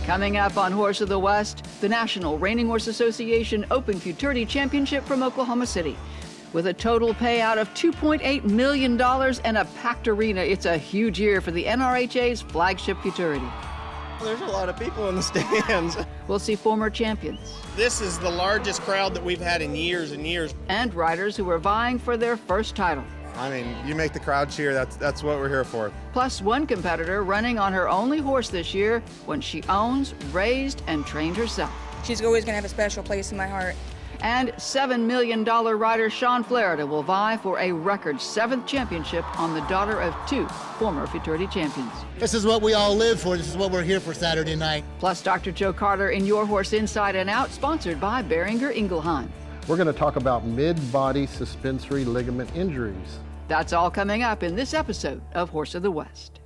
Coming up on Horse of the West, the National Reining Horse Association Open Futurity Championship from Oklahoma City. With a total payout of $2.8 million and a packed arena, it's a huge year for the NRHA's flagship Futurity. There's a lot of people in the stands. We'll see former champions. This is the largest crowd that we've had in years and years. And riders who are vying for their first title. I mean, you make the crowd cheer, that's what we're here for. Plus one competitor running on her only horse this year, one she owns, raised, and trained herself. She's always gonna have a special place in my heart. And $7 million rider Sean Flaherty will vie for a record 7th championship on the daughter of 2 former Futurity champions. This is what we all live for. This is what we're here for Saturday night. Plus Dr. Joe Carter in Your Horse Inside and Out, sponsored by Behringer Ingelheim. We're going to talk about mid-body suspensory ligament injuries. That's all coming up in this episode of Horse of the West.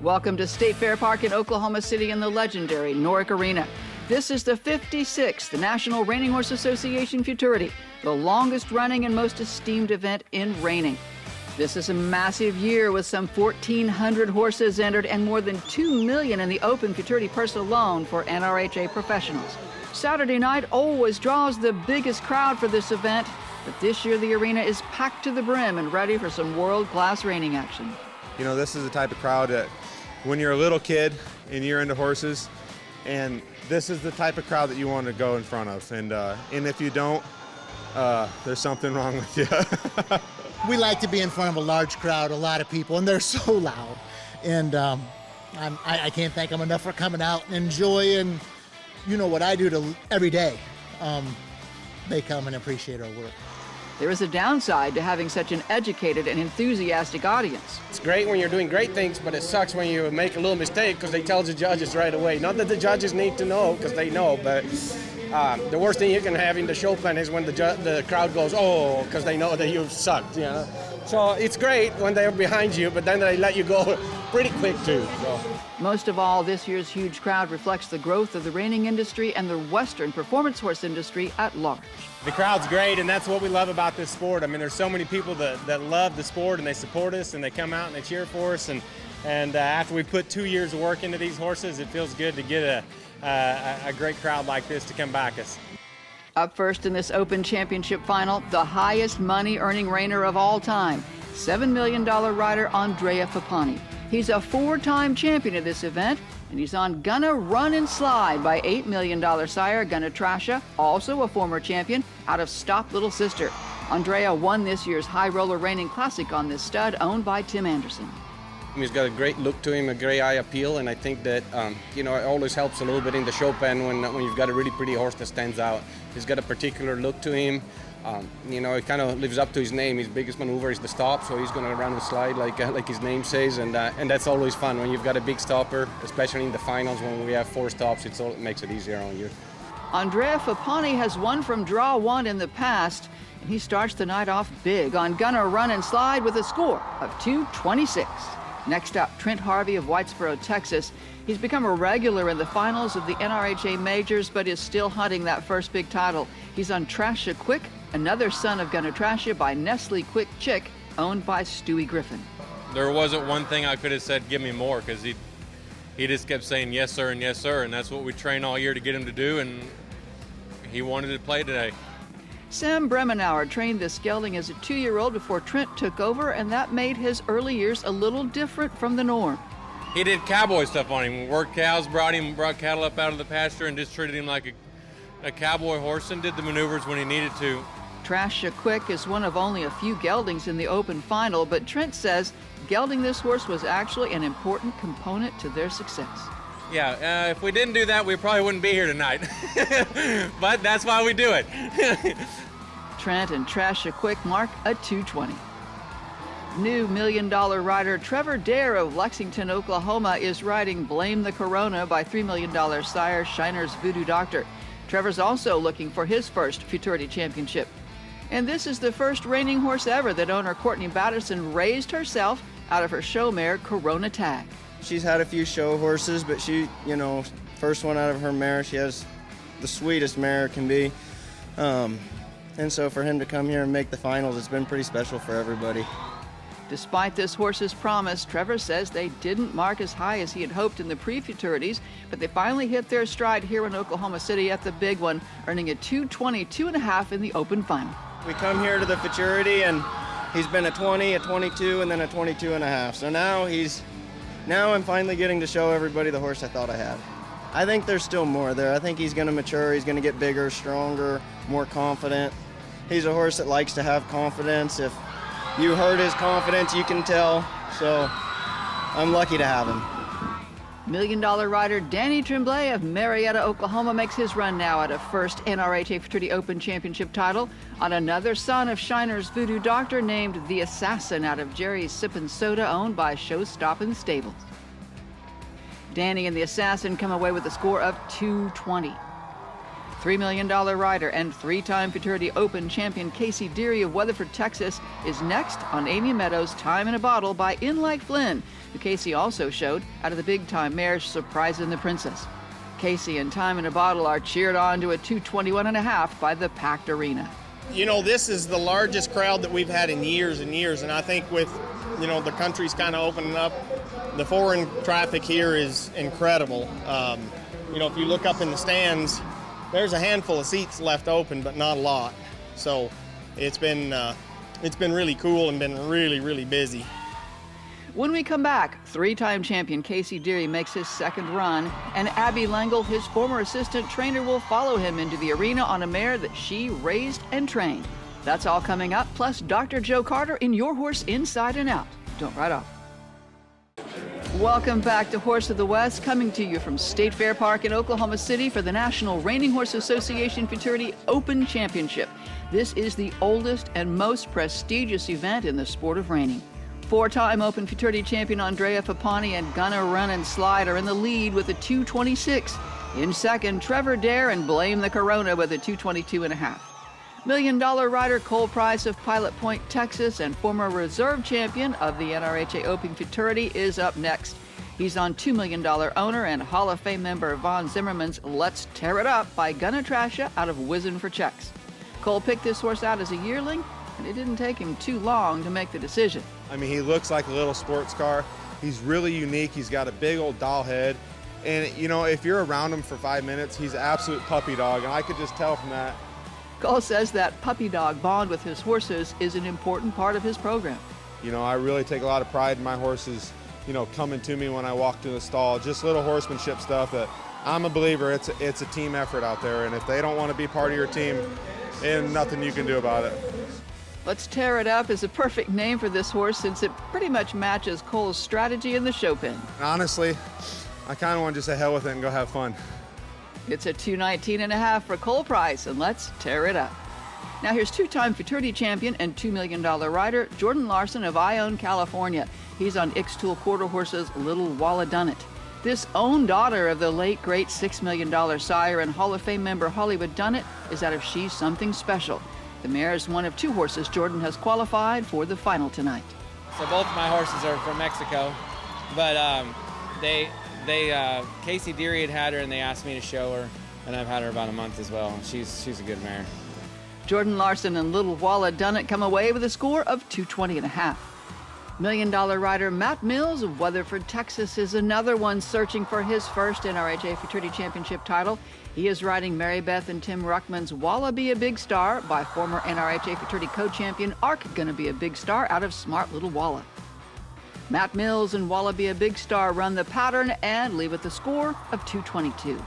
Welcome to State Fair Park in Oklahoma City in the legendary Norrick Arena. This is the 56th National Reining Horse Association Futurity, the longest running and most esteemed event in reining. This is a massive year with some 1,400 horses entered and more than $2 million in the open Futurity purse alone for NRHA professionals. Saturday night always draws the biggest crowd for this event, but this year the arena is packed to the brim and ready for some world-class reining action. You know, this is the type of crowd that when you're a little kid and you're into horses, and this is the type of crowd that you want to go in front of. And if you don't, there's something wrong with you. We like to be in front of a large crowd, a lot of people, and they're so loud. And I can't thank them enough for coming out and enjoying, you know, what I do every day. They come and appreciate our work. There is a downside to having such an educated and enthusiastic audience. It's great when you're doing great things, but it sucks when you make a little mistake because they tell the judges right away. Not that the judges need to know, because they know, but the worst thing you can have in the show pen is when the crowd goes, oh, because they know that you've sucked, you know. So it's great when they're behind you, but then they let you go pretty quick too. So. Most of all, this year's huge crowd reflects the growth of the reining industry and the Western performance horse industry at large. The crowd's great, and that's what we love about this sport. I mean, there's so many people that love the sport, and they support us, and they come out and they cheer for us. And after we put 2 years of work into these horses, it feels good to get a great crowd like this to come back us. Up first in this Open Championship final, the highest money-earning reiner of all time, $7 million rider Nrha Fapani. He's a 4-time champion of this event, and he's on Gonna Run and Slide by $8 million sire Gonna Trasha, also a former champion, out of Stop Little Sister. Nrha won this year's High Roller Reining Classic on this stud, owned by Tim Anderson. He's got a great look to him, a gray eye appeal, and I think that you know, it always helps a little bit in the show pen when you've got a really pretty horse that stands out. He's got a particular look to him. You know, it kind of lives up to his name. His biggest maneuver is the stop, so he's going to run and slide like his name says, and that's always fun when you've got a big stopper, especially in the finals when we have 4 stops. It makes it easier on you. Nrha Fapani has won from draw 1 in the past, and he starts the night off big on Gonna Run and Slide with a score of 226. Next up, Trent Harvey of Whitesboro, Texas. He's become a regular in the finals of the NRHA Majors, but is still hunting that first big title. He's on Trasha Quick, another son of Gonna Trasha by Nestle Quick Chick, owned by Stewie Griffin. There wasn't one thing I could have said, give me more, because he just kept saying yes, sir, and that's what we train all year to get him to do, and he wanted to play today. Sam Bremenauer trained this gelding as a 2-year-old before Trent took over, and that made his early years a little different from the norm. He did cowboy stuff on him, worked cows, brought cattle up out of the pasture, and just treated him like a cowboy horse, and did the maneuvers when he needed to. Trasha Quick is one of only a few geldings in the open final, but Trent says gelding this horse was actually an important component to their success. Yeah, if we didn't do that, we probably wouldn't be here tonight. But that's why we do it. Trent and Trasha Quick mark a 220. New $1 million rider Trevor Dare of Lexington, Oklahoma is riding Blame the Corona by $3 million sire Shiner's Voodoo Doctor. Trevor's also looking for his first Futurity championship. And this is the first reining horse ever that owner Courtney Batterson raised herself out of her show mare Corona Tag. She's had a few show horses, but she, you know, first one out of her mare, she has the sweetest mare can be. And so for him to come here and make the finals, it's been pretty special for everybody. Despite this horse's promise, Trevor says they didn't mark as high as he had hoped in the pre-Futurities, but they finally hit their stride here in Oklahoma City at the big one, earning a 2:22.5 in the open final. We come here to the Futurity, and he's been a 20, a 22, and then a 22.5. So now I'm finally getting to show everybody the horse I thought I had. I think there's still more there. I think he's going to mature. He's going to get bigger, stronger, more confident. He's a horse that likes to have confidence. If you heard his confidence, you can tell. So I'm lucky to have him. $1 Million rider Danny Tremblay of Marietta, Oklahoma makes his run now at a first NRHA Futurity Open Championship title on another son of Shiner's Voodoo Doctor named The Assassin out of Jerry's Sippin' Soda, owned by Showstoppin' Stables. Danny and The Assassin come away with a score of 220. $3 Million rider and three-time Futurity Open champion Casey Deary of Weatherford, Texas is next on Amy Meadows' Time in a Bottle by In Like Flynn, who Casey also showed out of the big-time mare Surprisin' the Princess. Casey and Time in a Bottle are cheered on to a 221.5 by the packed arena. You know, this is the largest crowd that we've had in years and years, and I think with, you know, the country's kind of opening up, the foreign traffic here is incredible. You know, if you look up in the stands, there's a handful of seats left open, but not a lot. So it's been really cool and been really, really busy. When we come back, three-time champion Casey Deary makes his second run, and Abby Langle, his former assistant trainer, will follow him into the arena on a mare that she raised and trained. That's all coming up, plus Dr. Joe Carter in Your Horse Inside and Out. Don't write off. Welcome back to Horse of the West, coming to you from State Fair Park in Oklahoma City for the National Reining Horse Association Futurity Open Championship. This is the oldest and most prestigious event in the sport of reining. Four-time Open Futurity champion Nrha Fapani and Gunna Run and Slide are in the lead with a 226. In second, Trevor Dare and Blame the Corona with a 222.5. $1 Million rider Cole Price of Pilot Point, Texas, and former reserve champion of the NRHA Open Futurity is up next. He's on $2 Million owner and Hall of Fame member Von Zimmerman's Let's Tear It Up by Gunna Trasha out of Whizzin' for Checks. Cole picked this horse out as a yearling, and it didn't take him too long to make the decision. I mean, he looks like a little sports car. He's really unique. He's got a big old doll head. And, you know, if you're around him for 5 minutes, he's an absolute puppy dog. And I could just tell from that. Cole says that puppy dog bond with his horses is an important part of his program. You know, I really take a lot of pride in my horses, you know, coming to me when I walk to the stall. Just little horsemanship stuff that I'm a believer. It's a team effort out there. And if they don't want to be part of your team, there's nothing you can do about it. Let's Tear It Up is a perfect name for this horse since it pretty much matches Cole's strategy in the show pen. Honestly, I kind of want to just say hell with it and go have fun. It's a 219.5 for Cole Price, and let's tear it up. Now here's two-time Futurity champion and $2 Million rider Jordan Larson of Ione, California. He's on Ixtool Quarter Horse's Little Walla Dunnit. This own daughter of the late, great $6 Million sire and Hall of Fame member Hollywood Dunnit is out of She's Something Special. The mare is one of two horses Jordan has qualified for the final tonight. So both my horses are from Mexico, but Casey Deary had her and they asked me to show her, and I've had her about a month as well. She's a good mare. Jordan Larson and Little Walla Dunnit come away with a score of 220.5. $1 Million rider Matt Mills of Weatherford, Texas is another one searching for his first NRHA Futurity Championship title. He is riding Mary Beth and Tim Ruckman's Walla Be a Big Star by former NRHA Futurity co-champion Ark Gonna Be a Big Star out of Smart Little Walla. Matt Mills and Walla Be a Big Star run the pattern and leave with a score of 222.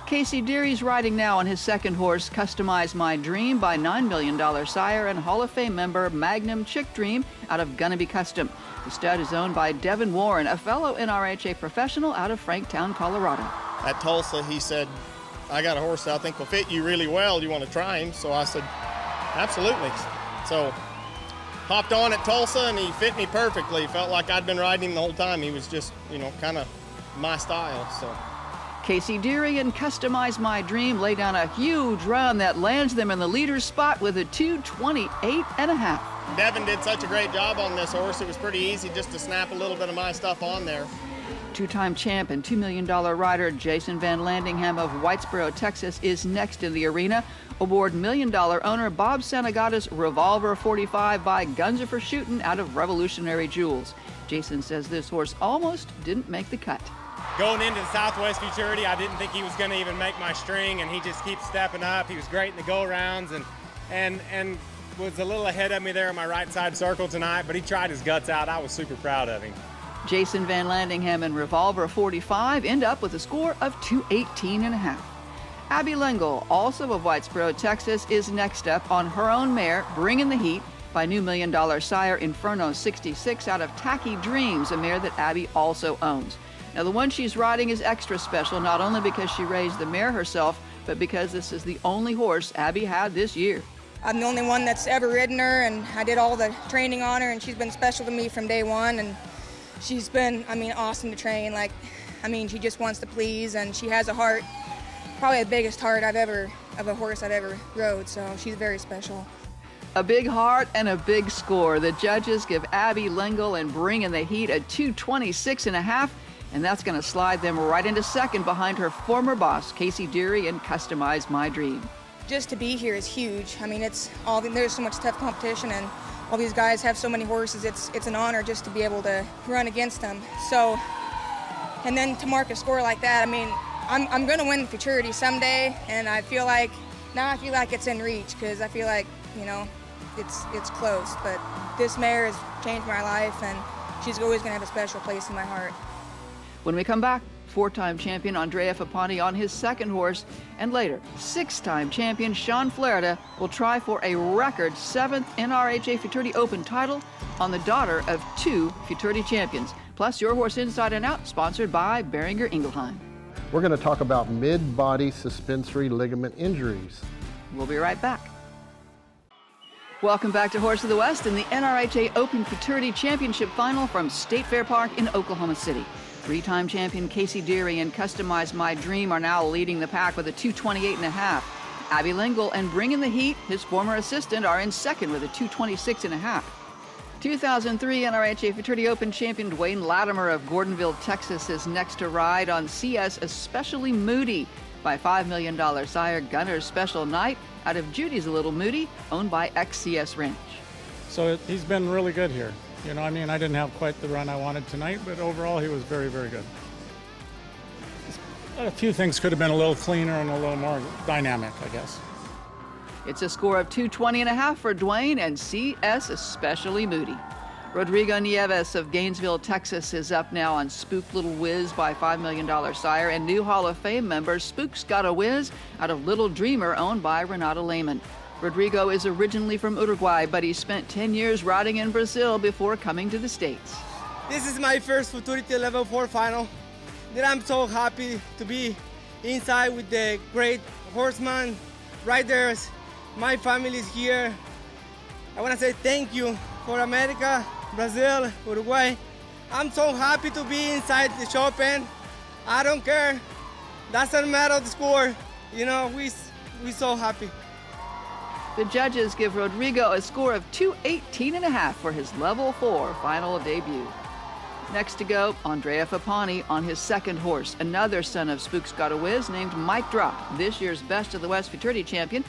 Casey Deary's riding now on his second horse, Customize My Dream by $9 Million sire and Hall of Fame member Magnum Chick Dream out of Gonna Be Custom. The stud is owned by Devin Warren, a fellow NRHA professional out of Franktown, Colorado. At Tulsa, he said, I got a horse that I think will fit you really well. Do you want to try him? So I said, absolutely. So hopped on at Tulsa, and he fit me perfectly. Felt like I'd been riding him the whole time. He was just, you know, kind of my style. So Casey Deary and Customize My Dream lay down a huge run that lands them in the leader's spot with a 228.5. Devin did such a great job on this horse. It was pretty easy just to snap a little bit of my stuff on there. Two-time champ and $2 million rider Jason Van Landingham of Whitesboro, Texas, is next in the arena aboard $1 million owner Bob Santagata's Revolver 45 by Guns for Shooting out of Revolutionary Jewels. Jason says this horse almost didn't make the cut. Going into the Southwest Futurity, I didn't think he was going to even make my string, and he just keeps stepping up. He was great in the go-rounds and was a little ahead of me there on my right side circle tonight, but he tried his guts out. I was super proud of him. Jason Van Landingham and Revolver 45 end up with a score of 218.5. Abby Lingle, also of Whitesboro, Texas, is next up on her own mare, Bringing the Heat, by new $1 million sire Inferno 66 out of Tacky Dreams, a mare that Abby also owns. Now, the one she's riding is extra special, not only because she raised the mare herself, but because this is the only horse Abby had this year. I'm the only one that's ever ridden her, and I did all the training on her, and she's been special to me from day one, and she's been, awesome to train. She just wants to please, and she has a heart, probably the biggest heart of a horse I've ever rode, so she's very special. A big heart and a big score. The judges give Abby Lingle and Bringing the Heat a 226.5, and that's going to slide them right into second behind her former boss, Casey Deary, and Customize My Dream. Just to be here is huge. There's so much tough competition, and all these guys have so many horses. It's an honor just to be able to run against them. So, and then to mark a score like that, I'm going to win Futurity someday, and I feel like it's in reach, because I feel like, it's close. But this mare has changed my life, and she's always going to have a special place in my heart. When we come back, four-time champion Nrha Fapani on his second horse, and later, six-time champion Sean Flaherty will try for a record 7th NRHA Futurity Open title on the daughter of two Futurity champions. Plus, your horse inside and out, sponsored by Boehringer Ingelheim. We're going to talk about mid-body suspensory ligament injuries. We'll be right back. Welcome back to Horse of the West in the NRHA Open Futurity Championship Final from State Fair Park in Oklahoma City. Three-time champion Casey Deary and Customize My Dream are now leading the pack with a 228.5. Abby Lingle and Bringing the Heat, his former assistant, are in second with a 226.5. 2003 NRHA Futurity Open champion Dwayne Latimer of Gordonville, Texas, is next to ride on CS Especially Moody by $5 million sire Gunner's Special Night out of Judy's a Little Moody, owned by XCS Ranch. So he's been really good here. I didn't have quite the run I wanted tonight, but overall he was very, very good. A few things could have been a little cleaner and a little more dynamic, I guess. It's a score of 220.5 for Dwayne and CS Especially Moody. Rodrigo Nieves of Gainesville, Texas, is up now on Spook Little Whiz by $5 million sire, and new Hall of Fame member Spook's Got a Whiz out of Little Dreamer, owned by Renata Lehman. Rodrigo is originally from Uruguay, but he spent 10 years riding in Brazil before coming to the States. This is my first Futurity Level 4 final. And I'm so happy to be inside with the great horsemen, riders. My family is here. I want to say thank you for America, Brazil, Uruguay. I'm so happy to be inside the Chopin. I don't care. Doesn't matter the score. We so happy. The judges give Rodrigo a score of 218.5 for his Level 4 final debut. Next to go, Nrha Fapani on his second horse, another son of Spook's Got a Whiz named Mike Drop, this year's Best of the West Futurity champion,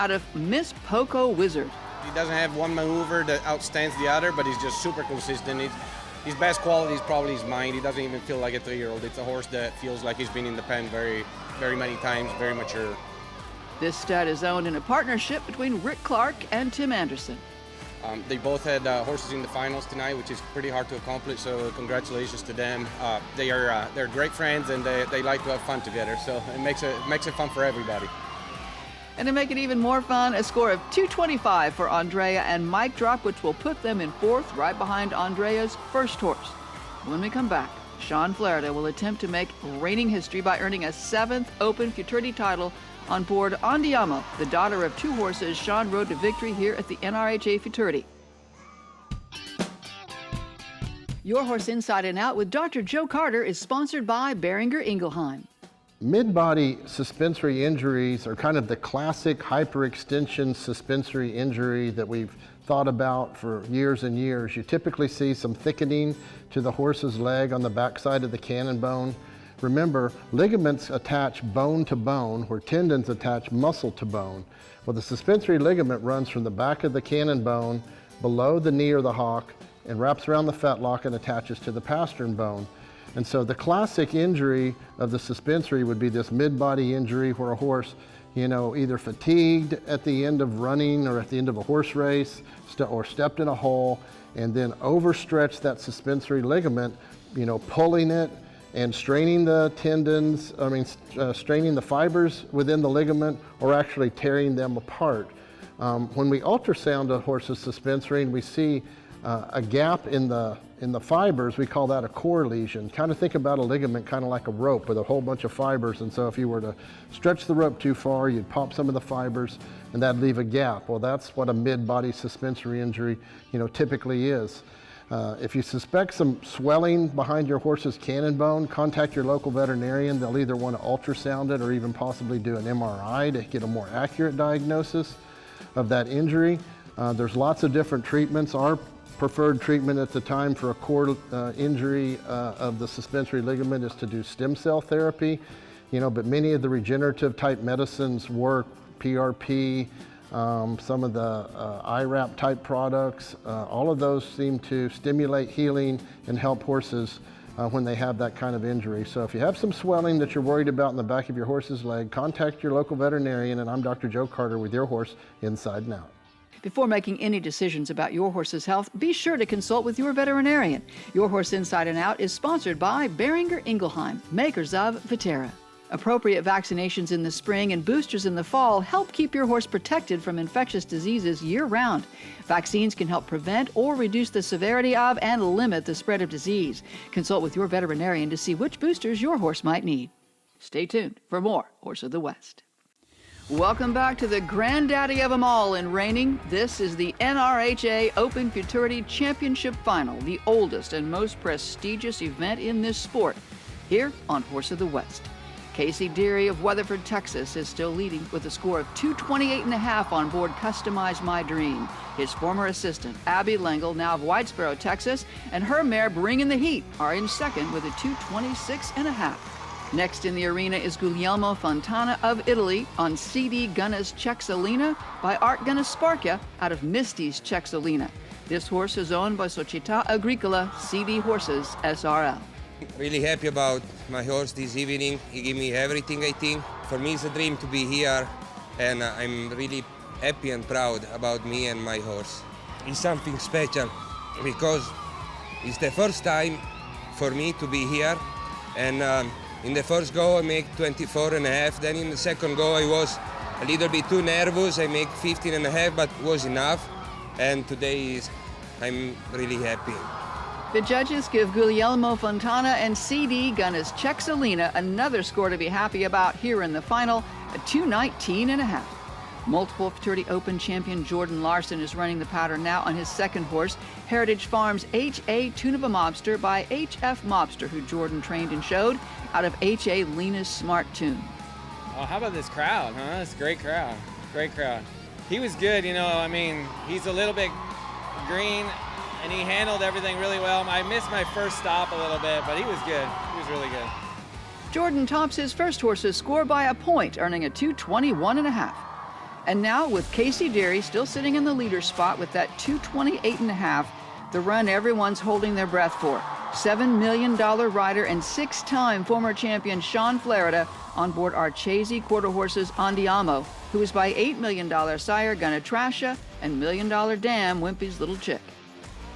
out of Miss Poco Wizard. He doesn't have one maneuver that outstands the other, but he's just super consistent. His best quality is probably his mind. He doesn't even feel like a 3-year-old. It's a horse that feels like he's been in the pen very, very many times, very mature. This stud is owned in a partnership between Rick Clark and Tim Anderson. They both had horses in the finals tonight, which is pretty hard to accomplish, so congratulations to them. They're great friends, and they like to have fun together, so it makes it fun for everybody. And to make it even more fun, a score of 225 for Nrha and Mike Drop, which will put them in fourth, right behind Andrea's first horse. When we come back, Sean Flaherty will attempt to make reigning history by earning a 7th Open Futurity title on board Andiamo, the daughter of two horses Sean rode to victory here at the NRHA Futurity. Your Horse Inside and Out with Dr. Joe Carter is sponsored by Boehringer Ingelheim. Mid-body suspensory injuries are kind of the classic hyperextension suspensory injury that we've thought about for years and years. You typically see some thickening to the horse's leg on the backside of the cannon bone. Remember, ligaments attach bone to bone, where tendons attach muscle to bone. Well, the suspensory ligament runs from the back of the cannon bone below the knee or the hock and wraps around the fetlock and attaches to the pastern bone. And so the classic injury of the suspensory would be this mid-body injury where a horse, either fatigued at the end of running or at the end of a horse race, or stepped in a hole and then overstretched that suspensory ligament, pulling it and straining the tendons, straining the fibers within the ligament, or actually tearing them apart. When we ultrasound a horse's suspensory and we see a gap in the fibers, we call that a core lesion. Kind of think about a ligament kind of like a rope with a whole bunch of fibers, and so if you were to stretch the rope too far, you'd pop some of the fibers and that'd leave a gap. Well, that's what a mid-body suspensory injury typically is. If you suspect some swelling behind your horse's cannon bone, contact your local veterinarian. They'll either want to ultrasound it or even possibly do an MRI to get a more accurate diagnosis of that injury. There's lots of different treatments. Our preferred treatment at the time for a core injury of the suspensory ligament is to do stem cell therapy, but many of the regenerative type medicines work, PRP, some of the IRAP type products, all of those seem to stimulate healing and help horses when they have that kind of injury. So if you have some swelling that you're worried about in the back of your horse's leg, contact your local veterinarian, and I'm Dr. Joe Carter with Your Horse Inside and Out. Before making any decisions about your horse's health, be sure to consult with your veterinarian. Your Horse Inside and Out is sponsored by Boehringer Ingelheim, makers of Viterra. Appropriate vaccinations in the spring and boosters in the fall help keep your horse protected from infectious diseases year-round. Vaccines can help prevent or reduce the severity of and limit the spread of disease. Consult with your veterinarian to see which boosters your horse might need. Stay tuned for more Horse of the West. Welcome back to the granddaddy of them all in reining. This is the NRHA Open Futurity Championship Final, the oldest and most prestigious event in this sport, here on Horse of the West. Casey Deary of Weatherford, Texas is still leading with a score of 228.5 on board Customize My Dream. His former assistant, Abby Lengel, now of Whitesboro, Texas, and her mare Bringin' the Heat are in second with a 226.5. Next in the arena is Guglielmo Fontana of Italy on CD Gunna's Cexolina by Art Gunna-Sparkia out of Misty's Cexolina. This horse is owned by Società Agricola CD Horses SRL. Really happy about my horse this evening. He gave me everything, I think. For me, it's a dream to be here, and I'm really happy and proud about me and my horse. It's something special because it's the first time for me to be here, and in the first go I make 24.5, then in the second go I was a little bit too nervous, I make 15.5, but was enough, and today I'm really happy. The judges give Guglielmo Fontana and CD Gunna's Cexolina another score to be happy about here in the final, a 219.5. Multiple Futurity Open champion Jordan Larson is running the powder now on his second horse, Heritage Farms H.A. Tunava Mobster by H.F. Mobster, who Jordan trained and showed, out of H.A. Lena's Smart Tune. Oh, how about this crowd, huh? It's a great crowd. Great crowd. He was good, he's a little bit green, and he handled everything really well. I missed my first stop a little bit, but he was good. He was really good. Jordan tops his first horse's score by a point, earning a 221.5. And now, with Casey Deary still sitting in the leader spot with that 228.5, the run everyone's holding their breath for. $7 million rider and 6-time former champion Sean Flarida on board Archesi quarter horses Andiamo, who is by $8 million sire Gunna Trasha and $1 million dam Wimpy's Little Chick.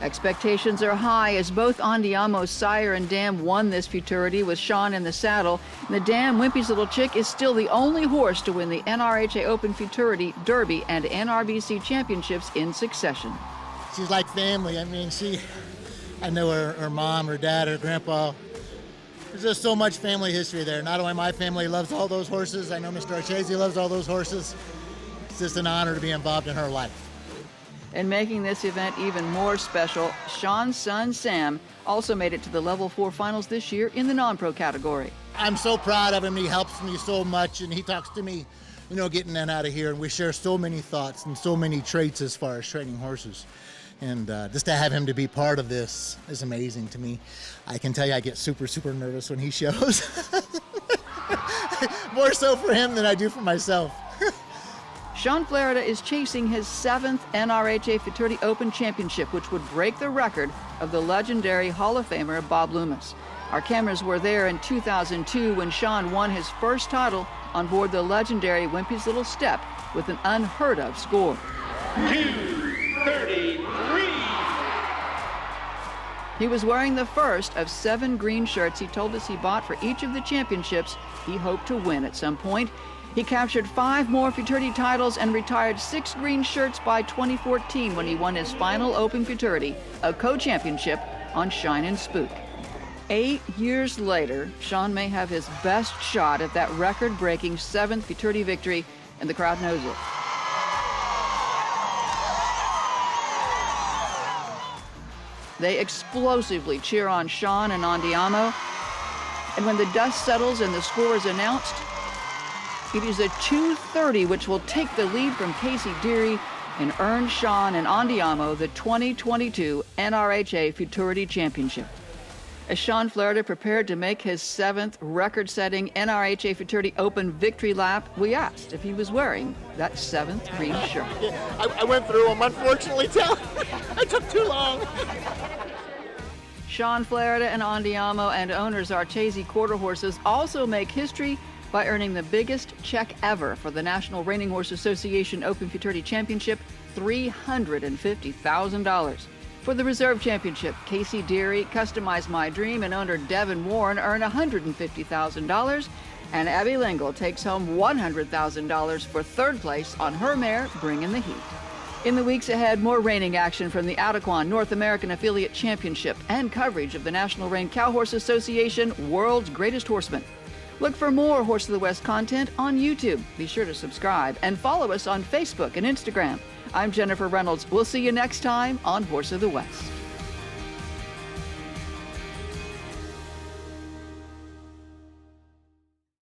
Expectations are high as both Andiamo's sire and dam won this Futurity with Sean in the saddle. And the dam Wimpy's Little Chick is still the only horse to win the NRHA Open Futurity, Derby, and NRBC championships in succession. She's like family. I know her mom, her dad, her grandpa. There's just so much family history there. Not only my family loves all those horses, I know Mr. Archesi loves all those horses. It's just an honor to be involved in her life. And making this event even more special, Sean's son Sam also made it to the Level 4 finals this year in the non-pro category. I'm so proud of him. He helps me so much, and he talks to me, getting in out of here, and we share so many thoughts and so many traits as far as training horses. And just to have him to be part of this is amazing to me. I can tell you I get super, super nervous when he shows. More so for him than I do for myself. Sean Flarida is chasing his 7th NRHA Futurity Open Championship, which would break the record of the legendary Hall of Famer Bob Loomis. Our cameras were there in 2002 when Sean won his first title on board the legendary Wimpy's Little Step with an unheard of score. 2:33. He was wearing the first of 7 green shirts he told us he bought for each of the championships he hoped to win at some point. He captured 5 more Futurity titles and retired 6 green shirts by 2014 when he won his final Open Futurity, a co-championship on Shine and Spook. 8 years later, Sean may have his best shot at that record-breaking 7th Futurity victory, and the crowd knows it. They explosively cheer on Sean and Andiamo, and when the dust settles and the score is announced, it is a 2:30 which will take the lead from Casey Deary and earn Sean and Andiamo the 2022 NRHA Futurity Championship. As Sean Flarida prepared to make his 7th record-setting NRHA Futurity Open victory lap, we asked if he was wearing that 7th green shirt. I went through them, unfortunately, too. I took too long. Sean Flarida and Andiamo and owners Archese Quarter Horses also make history by earning the biggest check ever for the National Reining Horse Association Open Futurity Championship, $350,000. For the Reserve Championship, Casey Deary, Customize My Dream, and owner Devin Warren earn $150,000, and Abby Lingle takes home $100,000 for 3rd place on her mare, Bringin' the Heat. In the weeks ahead, more reining action from the Adequan North American Affiliate Championship and coverage of the National Rein Cow Horse Association World's Greatest Horseman. Look for more Horse of the West content on YouTube. Be sure to subscribe and follow us on Facebook and Instagram. I'm Jennifer Reynolds. We'll see you next time on Horse of the West.